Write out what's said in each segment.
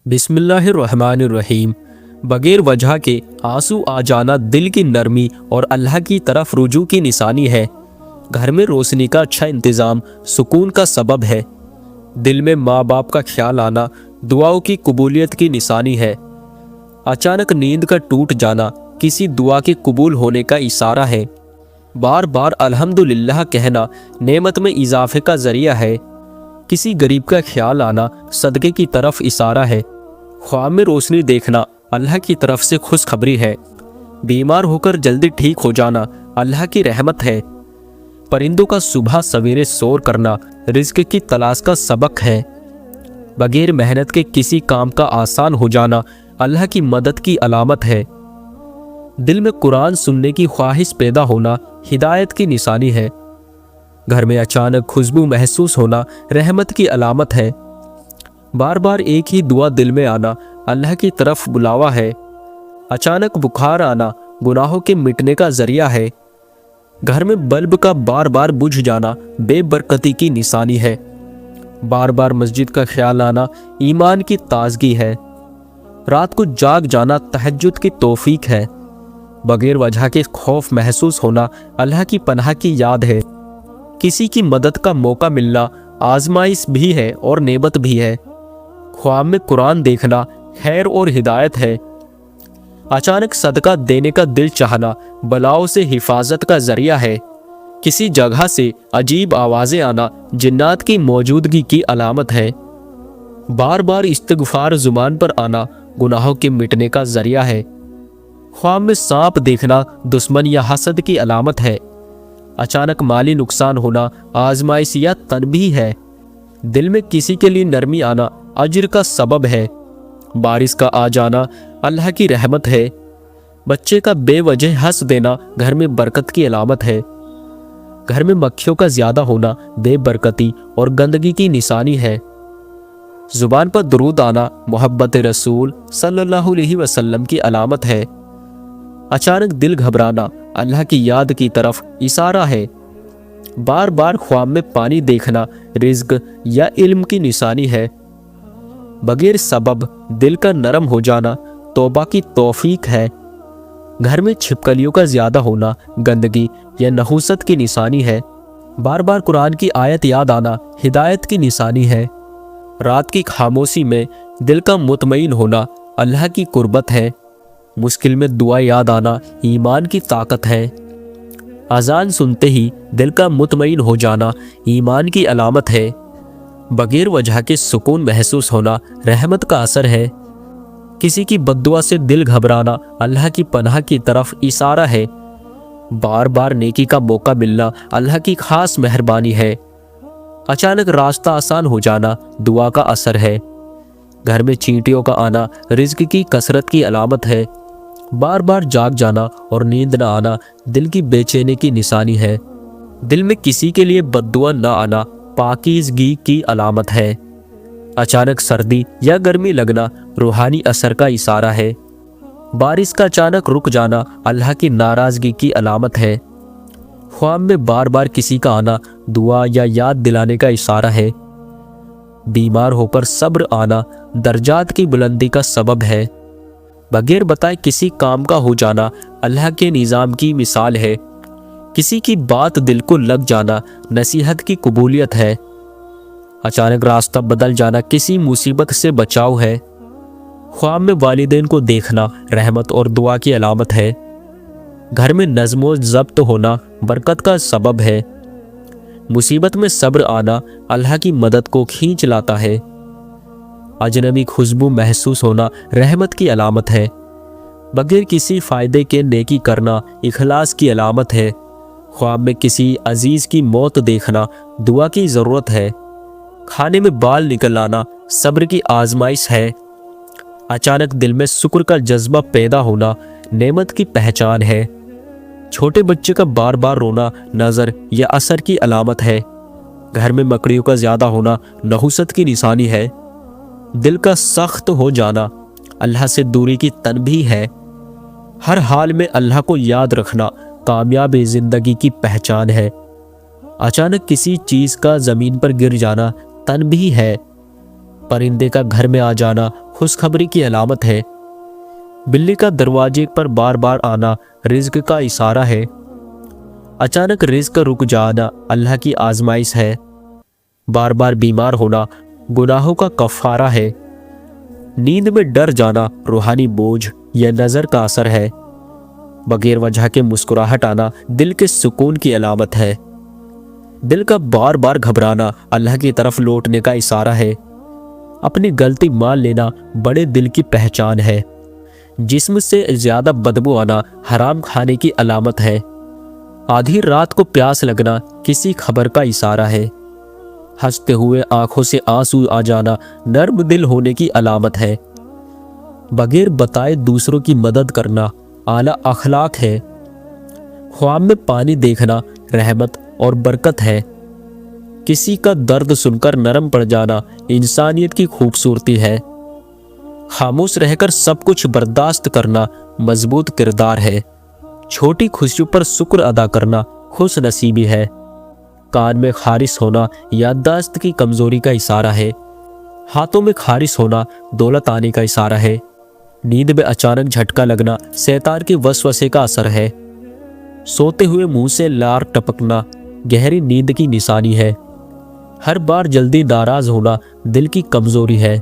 बिस्मिल्लाहिर्रहमानिर्रहीम। बगैर वजह के आंसू आ जाना दिल की नरमी और अल्लाह की तरफ रुजू की निशानी है। घर में रोशनी का अच्छा इंतज़ाम सुकून का सबब है। दिल में माँ बाप का ख्याल आना दुआओं की कबूलियत की निशानी है। अचानक नींद का टूट जाना किसी दुआ के कबूल होने का इशारा है। बार बार अल्हम्दुलिल्लाह कहना नेमत में इजाफे का ज़रिया है। किसी गरीब का ख्याल आना सदक़े की तरफ इशारा है। ख्वाब में रोशनी देखना अल्लाह की तरफ से खुशखबरी है। बीमार होकर जल्दी ठीक हो जाना अल्लाह की रहमत है। परिंदों का सुबह सवेरे शोर करना रिज़्क़ की तलाश का सबक है। बगैर मेहनत के किसी काम का आसान हो जाना अल्लाह की मदद की अलामत है। दिल में कुरान सुनने की ख्वाहिश पैदा होना हिदायत की निशानी है। घर में अचानक खुशबू महसूस होना रहमत की अलामत है। बार बार एक ही दुआ दिल में आना अल्लाह की तरफ बुलावा है। अचानक बुखार आना गुनाहों के मिटने का जरिया है। घर में बल्ब का बार बार बुझ जाना बेबरकती की निशानी है। बार बार मस्जिद का ख्याल आना ईमान की ताजगी है। रात को जाग जाना तहज्जुद की तौफीक है। बगैर वजह के खौफ महसूस होना अल्लाह की पनाह की याद है। किसी की मदद का मौका मिलना आजमाइश भी है और नेमत भी है। ख्वाब में कुरान देखना खैर और हिदायत है। अचानक सदका देने का दिल चाहना बलाओं से हिफाजत का जरिया है। किसी जगह से अजीब आवाज़ें आना जिन्नात की मौजूदगी की अलामत है। बार बार इस्तिग़फ़ार ज़ुबान पर आना गुनाहों के मिटने का जरिया है। ख्वाब में सांप देखना दुश्मन या हसद की अलामत है। अचानक माली नुकसान होना आजमाइश या तनबीह है। दिल में किसी के लिए नरमी आना अज्र का सबब है। बारिश का आ जाना अल्लाह की रहमत है। बच्चे का बेवजह हंस देना घर में बरकत की अलामत है। घर में मक्खियों का ज़्यादा होना बेबरकती और गंदगी की निशानी है। ज़ुबान पर दुरूद आना मोहब्बत रसूल सल्लल्लाहु अलैहि वसल्लम की अलामत है। अचानक दिल घबराना अल्लाह की याद की तरफ इशारा है। बार बार ख्वाब में पानी देखना रिज़्क़ या इल्म की निशानी है। बगैर सबब दिल का नरम हो जाना तौबा की तौफीक है। घर में छिपकलियों का ज़्यादा होना गंदगी या नहुसत की निशानी है। बार बार कुरान की आयत याद आना हिदायत की निशानी है। रात की खामोशी में दिल का मुतमईन होना अल्लाह की कुर्बत है। मुश्किल में दुआ याद आना ईमान की ताकत है। अजान सुनते ही दिल का मुतमईन हो जाना ईमान की अलामत है। बगैर वजह के सुकून महसूस होना रहमत का असर है। किसी की बद्दुआ से दिल घबराना अल्लाह की पनाह की तरफ इशारा है। बार बार नेकी का मौका मिलना अल्लाह की खास मेहरबानी है। अचानक रास्ता आसान हो जाना दुआ का असर है। घर में चींटियों का आना रिज़्क़ की कसरत की अलामत है। बार बार जाग जाना और नींद न आना दिल की बेचैनी की निशानी है। दिल में किसी के लिए बद्दुआ न आना पाकीज़गी की अलामत है। अचानक सर्दी या गर्मी लगना रूहानी असर का इशारा है। बारिश का अचानक रुक जाना अल्लाह की नाराज़गी की अलामत है। ख्वाब में बार बार किसी का आना दुआ या याद दिलाने का इशारा है। बीमार होकर सब्र आना दर्जात की बुलंदी का सबब है। बगैर बताए किसी काम का हो जाना अल्लाह के निज़ाम की मिसाल है। किसी की बात दिल को लग जाना नसीहत की कबूलियत है। अचानक रास्ता बदल जाना किसी मुसीबत से बचाव है। ख्वाब में वालिदैन को देखना रहमत और दुआ की अलामत है। घर में नज़्म व ज़ब्त होना बरकत का सबब है। मुसीबत में सब्र आना अल्लाह की मदद को खींच लाता है। अजनबी खुशबू महसूस होना रहमत की अलामत है। बगैर किसी फ़ायदे के नेकी करना इखलास की अलामत है। ख्वाब में किसी अजीज़ की मौत देखना दुआ की ज़रूरत है। खाने में बाल निकल आना सब्र की आजमाइश है। अचानक दिल में शुक्र का जज्बा पैदा होना नेमत की पहचान है। छोटे बच्चे का बार बार रोना नज़र या असर की अलामत है। घर में मकड़ियों का ज़्यादा होना नहुसत की निशानी है। दिल का सख्त हो जाना अल्लाह से दूरी की तनबीह है। हर हाल में अल्लाह को याद रखना कामयाब ज़िंदगी की पहचान है। अचानक किसी चीज़ का ज़मीन पर गिर जाना तनबीह है। परिंदे का घर में आ जाना खुशखबरी की अलामत है। बिल्ली का दरवाजे पर बार बार आना रिज्क का इशारा है। अचानक रिज्क रुक जाना अल्लाह की आजमाइश है। बार बार बीमार होना गुनाहों का कफारा है। नींद में डर जाना रूहानी बोझ या नज़र का असर है। बगैर वजह के मुस्कुराहट आना दिल के सुकून की अलामत है। दिल का बार बार घबराना अल्लाह की तरफ लौटने का इशारा है। अपनी गलती मान लेना बड़े दिल की पहचान है। जिस्म से ज़्यादा बदबू आना हराम खाने की अलामत है। आधी रात को प्यास लगना किसी खबर का इशारा है। हंसते हुए आंखों से आंसू आ जाना नर्म दिल होने की अलामत है। बगैर बताए दूसरों की मदद करना आला अखलाक है। ख्वाब में पानी देखना रहमत और बरकत है। किसी का दर्द सुनकर नरम पड़ जाना इंसानियत की खूबसूरती है। खामोश रहकर सब कुछ बर्दाश्त करना मजबूत किरदार है। छोटी खुशियों पर शुक्र अदा करना खुश नसीबी है। कान में खारिश होना याददाश्त की कमजोरी का इशारा है। हाथों में खारिश होना दौलत आने का इशारा है। नींद में अचानक झटका लगना शैतान के वसवसे का असर है। सोते हुए मुंह से लार टपकना गहरी नींद की निशानी है। हर बार जल्दी नाराज होना दिल की कमजोरी है।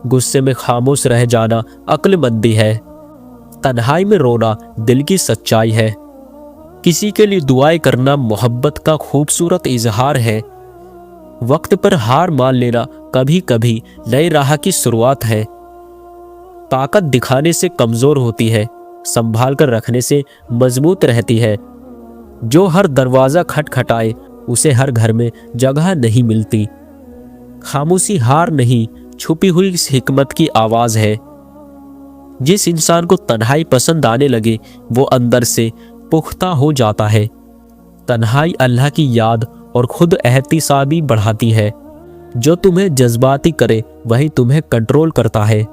गुस्से में खामोश रह जाना अक्लमंदी है। तन्हाई में रोना दिल की सच्चाई है। किसी के लिए दुआएं करना मोहब्बत का खूबसूरत इजहार है। वक्त पर हार मान लेना कभी कभी नई राह की शुरुआत है। ताकत दिखाने से कमजोर होती है, संभाल कर रखने से मजबूत रहती है। जो हर दरवाजा खटखटाए उसे हर घर में जगह नहीं मिलती। खामोशी हार नहीं, छुपी हुई इस हिकमत की आवाज है। जिस इंसान को तन्हाई पसंद आने लगे वो अंदर से पुख्ता हो जाता है। तन्हाई अल्लाह की याद और खुद एहतिसाबी बढ़ाती है। जो तुम्हें जज्बाती करे वही तुम्हें कंट्रोल करता है।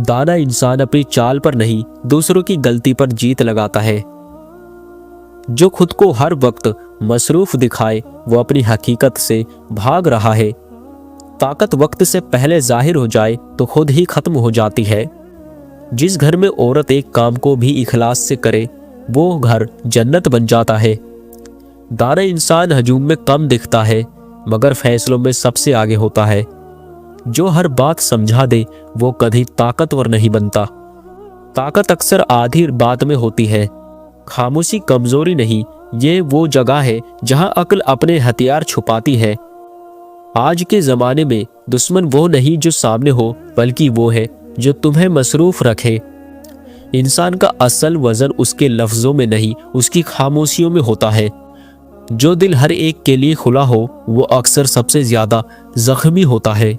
दाना इंसान अपनी चाल पर नहीं दूसरों की गलती पर जीत लगाता है। जो खुद को हर वक्त मसरूफ दिखाए वो अपनी हकीकत से भाग रहा है। ताकत वक्त से पहले जाहिर हो जाए तो खुद ही खत्म हो जाती है। जिस घर में औरत एक काम को भी इखलास से करे वो घर जन्नत बन जाता है। दाना इंसान हजूम में कम दिखता है मगर फैसलों में सबसे आगे होता है। जो हर बात समझा दे वो कभी ताकतवर नहीं बनता। ताकत अक्सर आधी बात में होती है। खामोशी कमजोरी नहीं, ये वो जगह है जहां अक्ल अपने हथियार छुपाती है। आज के ज़माने में दुश्मन वो नहीं जो सामने हो बल्कि वो है जो तुम्हें मसरूफ रखे। इंसान का असल वजन उसके लफ्ज़ों में नहीं उसकी खामोशियों में होता है। जो दिल हर एक के लिए खुला हो वो अक्सर सबसे ज़्यादा ज़ख्मी होता है।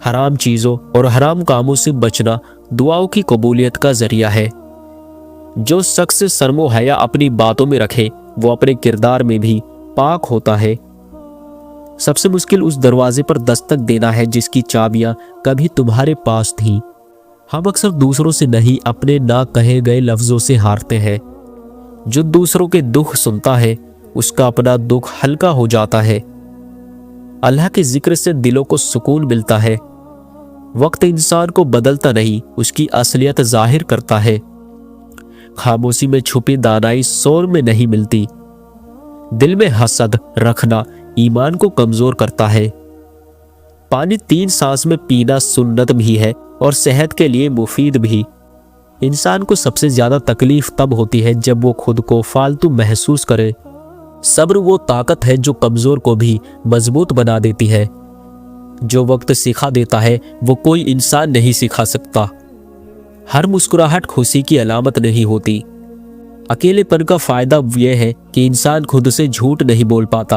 हराम चीज़ों और हराम कामों से बचना दुआओं की कबूलियत का ज़रिया है। जो शख्स शर्मो हया अपनी बातों में रखे वो अपने किरदार में भी पाक होता है। सबसे मुश्किल उस दरवाजे पर दस्तक देना है जिसकी चाबियां कभी तुम्हारे पास थीं। हम अक्सर दूसरों से नहीं अपने ना कहे गए लफ्ज़ों से हारते हैं। जो दूसरों के दुख सुनता है उसका अपना दुख हल्का हो जाता है। अल्लाह के जिक्र से दिलों को सुकून मिलता है। वक्त इंसान को बदलता नहीं उसकी असलियत जाहिर करता है। खामोशी में छुपी दानाई शोर में नहीं मिलती। दिल में हसद रखना ईमान को कमजोर करता है। पानी 3 सांस में पीना सुन्नत भी है और सेहत के लिए मुफीद भी। इंसान को सबसे ज्यादा तकलीफ तब होती है जब वो खुद को फालतू महसूस करे। सब्र वो ताकत है जो कमजोर को भी मजबूत बना देती है। जो वक्त सिखा देता है वो कोई इंसान नहीं सिखा सकता। हर मुस्कुराहट खुशी की अलामत नहीं होती। अकेलेपन का फायदा यह है कि इंसान खुद से झूठ नहीं बोल पाता।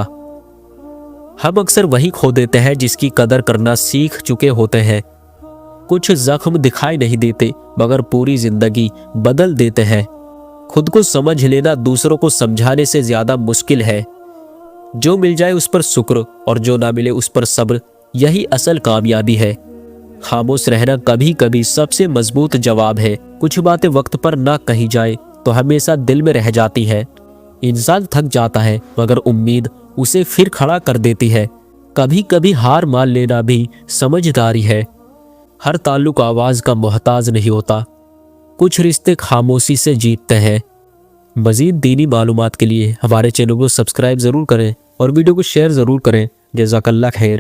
हम अक्सर वही खो देते हैं जिसकी कदर करना सीख चुके होते हैं। कुछ जख्म दिखाई नहीं देते मगर पूरी जिंदगी बदल देते हैं। खुद को समझ लेना दूसरों को समझाने से ज्यादा मुश्किल है। जो मिल जाए उस पर शुक्र और जो ना मिले उस पर सब्र, यही असल कामयाबी है। खामोश रहना कभी कभी सबसे मजबूत जवाब है। कुछ बातें वक्त पर ना कही जाए तो हमेशा दिल में रह जाती है। इंसान थक जाता है मगर उम्मीद उसे फिर खड़ा कर देती है। कभी कभी हार मान लेना भी समझदारी है। ہر تعلق آواز کا محتاج نہیں ہوتا، کچھ رشتے خاموشی سے جیتتے ہیں۔ مزید دینی معلومات کے لیے ہمارے چینل کو سبسکرائب ضرور کریں اور ویڈیو کو شیئر ضرور کریں۔ جزاک اللہ خیر۔